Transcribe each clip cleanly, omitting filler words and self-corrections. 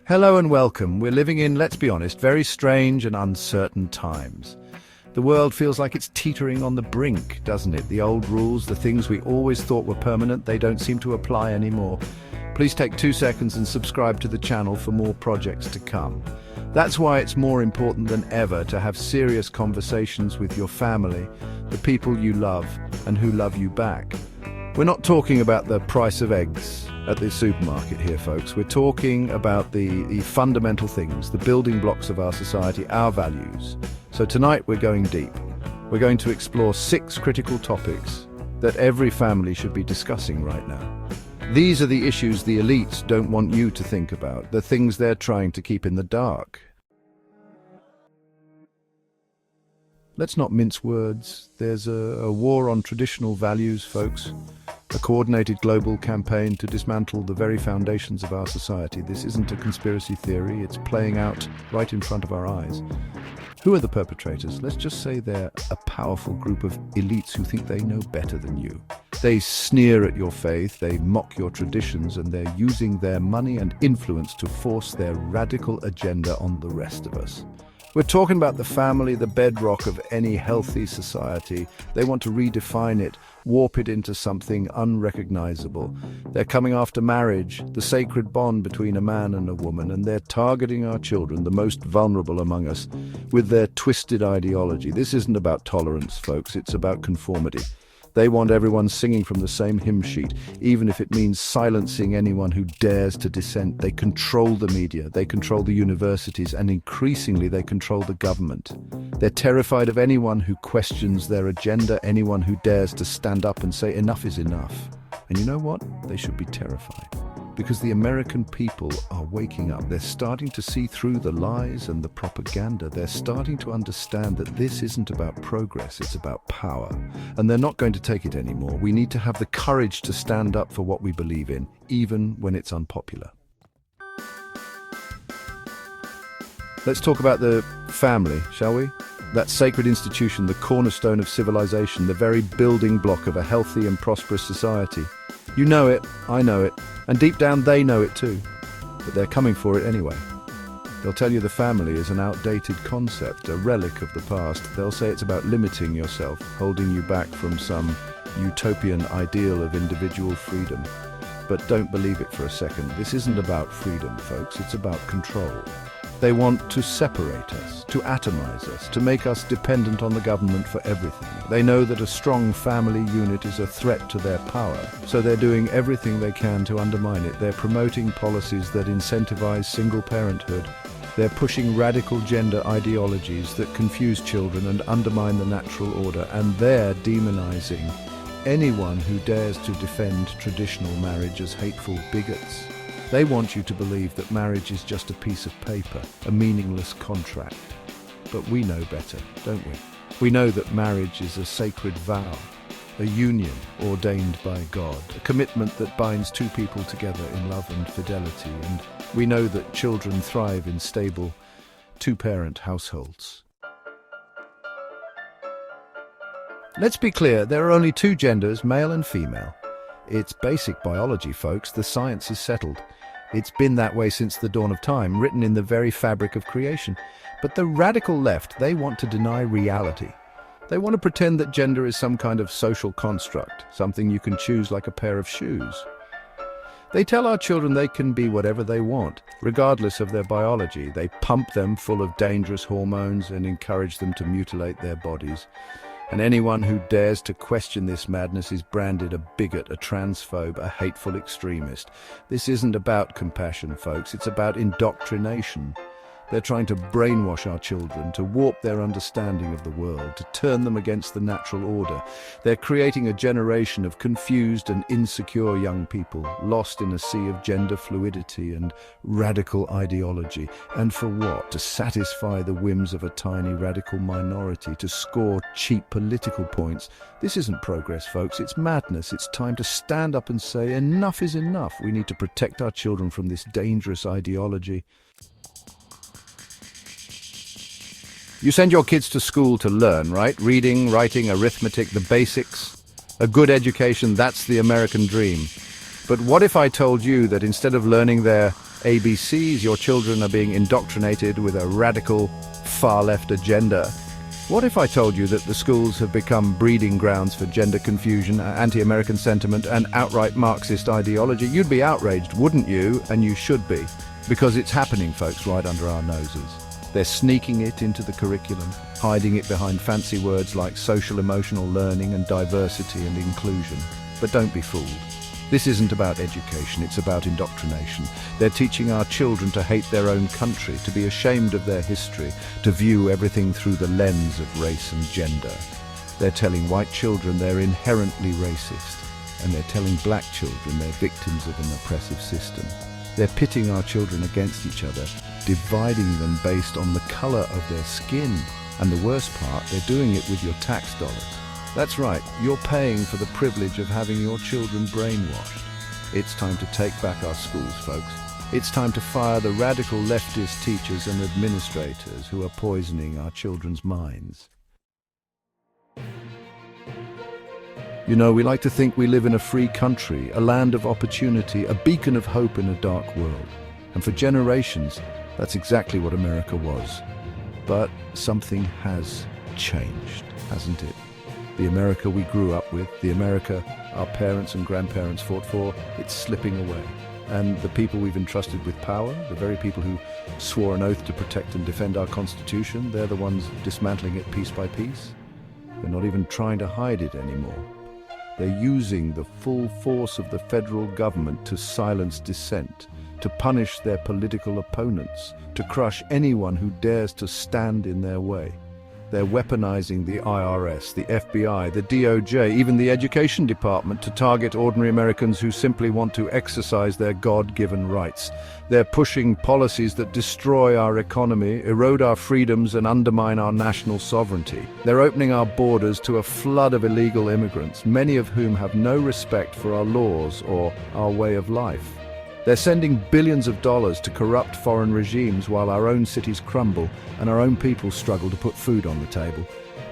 Hello and welcome. We're living in, let's be honest, very strange and uncertain times. The world feels like it's teetering on the brink, doesn't it? The old rules, the things we always thought were permanent, they don't seem to apply anymore. Please take 2 seconds and subscribe to the channel for more projects to come. That's why it's more important than ever to have serious conversations with your family, the people you love, and who love you back. We're not talking about the price of eggs at the supermarket here, folks. We're talking about the fundamental things, the building blocks of our society, our values. So tonight we're going deep. We're going to explore 6 critical topics that every family should be discussing right now. These are the issues the elites don't want you to think about, the things they're trying to keep in the dark. Let's not mince words. There's a war on traditional values, folks. A coordinated global campaign to dismantle the very foundations of our society. This isn't a conspiracy theory, it's playing out right in front of our eyes. Who are the perpetrators? Let's just say they're a powerful group of elites who think they know better than you. They sneer at your faith, they mock your traditions, and they're using their money and influence to force their radical agenda on the rest of us. We're talking about the family, the bedrock of any healthy society. They want to redefine it, warp it into something unrecognizable. They're coming after marriage, the sacred bond between a man and a woman, and they're targeting our children, the most vulnerable among us, with their twisted ideology. This isn't about tolerance, folks, it's about conformity. They want everyone singing from the same hymn sheet, even if it means silencing anyone who dares to dissent. They control the media, they control the universities, and increasingly they control the government. They're terrified of anyone who questions their agenda, anyone who dares to stand up and say enough is enough. And you know what? They should be terrified. Because the American people are waking up. They're starting to see through the lies and the propaganda. They're starting to understand that this isn't about progress, it's about power. And they're not going to take it anymore. We need to have the courage to stand up for what we believe in, even when it's unpopular. Let's talk about the family, shall we? That sacred institution, the cornerstone of civilization, the very building block of a healthy and prosperous society. You know it, I know it, and deep down they know it too. But they're coming for it anyway. They'll tell you the family is an outdated concept, a relic of the past. They'll say it's about limiting yourself, holding you back from some utopian ideal of individual freedom. But don't believe it for a second. This isn't about freedom, folks. It's about control. They want to separate us, to atomize us, to make us dependent on the government for everything. They know that a strong family unit is a threat to their power, so they're doing everything they can to undermine it. They're promoting policies that incentivize single parenthood. They're pushing radical gender ideologies that confuse children and undermine the natural order. And they're demonizing anyone who dares to defend traditional marriage as hateful bigots. They want you to believe that marriage is just a piece of paper, a meaningless contract. But we know better, don't we? We know that marriage is a sacred vow, a union ordained by God, a commitment that binds 2 people together in love and fidelity. And we know that children thrive in stable, 2-parent households. Let's be clear, there are only 2 genders, male and female. It's basic biology, folks. The science is settled. It's been that way since the dawn of time, written in the very fabric of creation. But the radical left, they want to deny reality. They want to pretend that gender is some kind of social construct, something you can choose like a pair of shoes. They tell our children they can be whatever they want, regardless of their biology. They pump them full of dangerous hormones and encourage them to mutilate their bodies. And anyone who dares to question this madness is branded a bigot, a transphobe, a hateful extremist. This isn't about compassion, folks. It's about indoctrination. They're trying to brainwash our children, to warp their understanding of the world, to turn them against the natural order. They're creating a generation of confused and insecure young people, lost in a sea of gender fluidity and radical ideology. And for what? To satisfy the whims of a tiny radical minority, to score cheap political points. This isn't progress, folks. It's madness. It's time to stand up and say, enough is enough. We need to protect our children from this dangerous ideology. You send your kids to school to learn, right? Reading, writing, arithmetic, the basics. A good education, that's the American dream. But what if I told you that instead of learning their ABCs, your children are being indoctrinated with a radical far-left agenda? What if I told you that the schools have become breeding grounds for gender confusion, anti-American sentiment, and outright Marxist ideology? You'd be outraged, wouldn't you? And you should be. Because it's happening, folks, right under our noses. They're sneaking it into the curriculum, hiding it behind fancy words like social emotional learning and diversity and inclusion. But don't be fooled. This isn't about education, it's about indoctrination. They're teaching our children to hate their own country, to be ashamed of their history, to view everything through the lens of race and gender. They're telling white children they're inherently racist, and they're telling black children they're victims of an oppressive system. They're pitting our children against each other, dividing them based on the color of their skin. And the worst part, they're doing it with your tax dollars. That's right, you're paying for the privilege of having your children brainwashed. It's time to take back our schools, folks. It's time to fire the radical leftist teachers and administrators who are poisoning our children's minds. You know, we like to think we live in a free country, a land of opportunity, a beacon of hope in a dark world. And for generations, that's exactly what America was. But something has changed, hasn't it? The America we grew up with, the America our parents and grandparents fought for, it's slipping away. And the people we've entrusted with power, the very people who swore an oath to protect and defend our Constitution, they're the ones dismantling it piece by piece. They're not even trying to hide it anymore. They're using the full force of the federal government to silence dissent, to punish their political opponents, to crush anyone who dares to stand in their way. They're weaponizing the IRS, the FBI, the DOJ, even the Education Department to target ordinary Americans who simply want to exercise their God-given rights. They're pushing policies that destroy our economy, erode our freedoms, and undermine our national sovereignty. They're opening our borders to a flood of illegal immigrants, many of whom have no respect for our laws or our way of life. They're sending billions of dollars to corrupt foreign regimes while our own cities crumble and our own people struggle to put food on the table.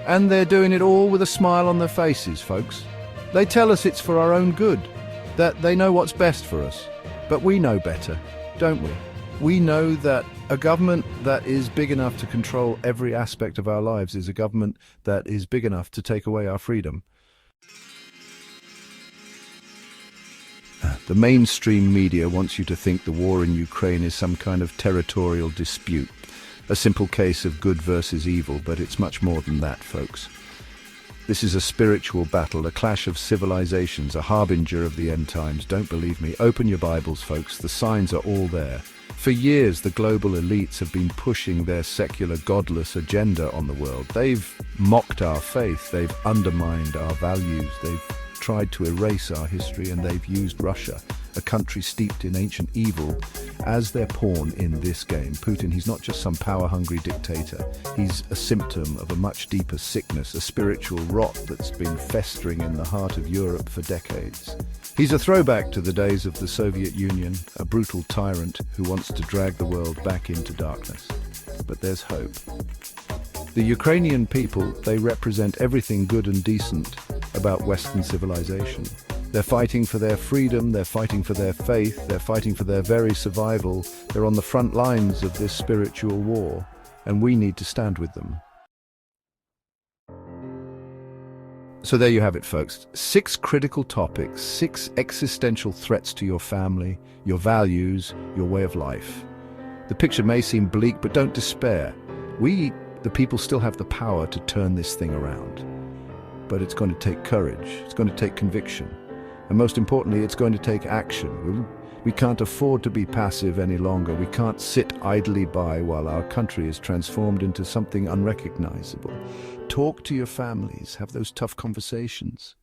And they're doing it all with a smile on their faces, folks. They tell us it's for our own good, that they know what's best for us. But we know better, don't we? We know that a government that is big enough to control every aspect of our lives is a government that is big enough to take away our freedom. The mainstream media wants you to think the war in Ukraine is some kind of territorial dispute, a simple case of good versus evil, but it's much more than that, folks. This is a spiritual battle, a clash of civilizations, a harbinger of the end times. Don't believe me? Open your Bibles, folks. The signs are all there. For years, the global elites have been pushing their secular, godless agenda on the world. They've mocked our faith, they've undermined our values, they've tried to erase our history, and they've used Russia, a country steeped in ancient evil, as their pawn in this game. Putin, he's not just some power-hungry dictator. He's a symptom of a much deeper sickness, a spiritual rot that's been festering in the heart of Europe for decades. He's a throwback to the days of the Soviet Union, a brutal tyrant who wants to drag the world back into darkness. But there's hope. The Ukrainian people, they represent everything good and decent about Western civilization. They're fighting for their freedom, they're fighting for their faith, they're fighting for their very survival. They're on the front lines of this spiritual war, and we need to stand with them. So there you have it, folks. 6 critical topics, 6 existential threats to your family, your values, your way of life. The picture may seem bleak, but don't despair. We, the people, still have the power to turn this thing around. But it's going to take courage, it's going to take conviction, and most importantly, it's going to take action. We can't afford to be passive any longer. We can't sit idly by while our country is transformed into something unrecognizable. Talk to your families, have those tough conversations.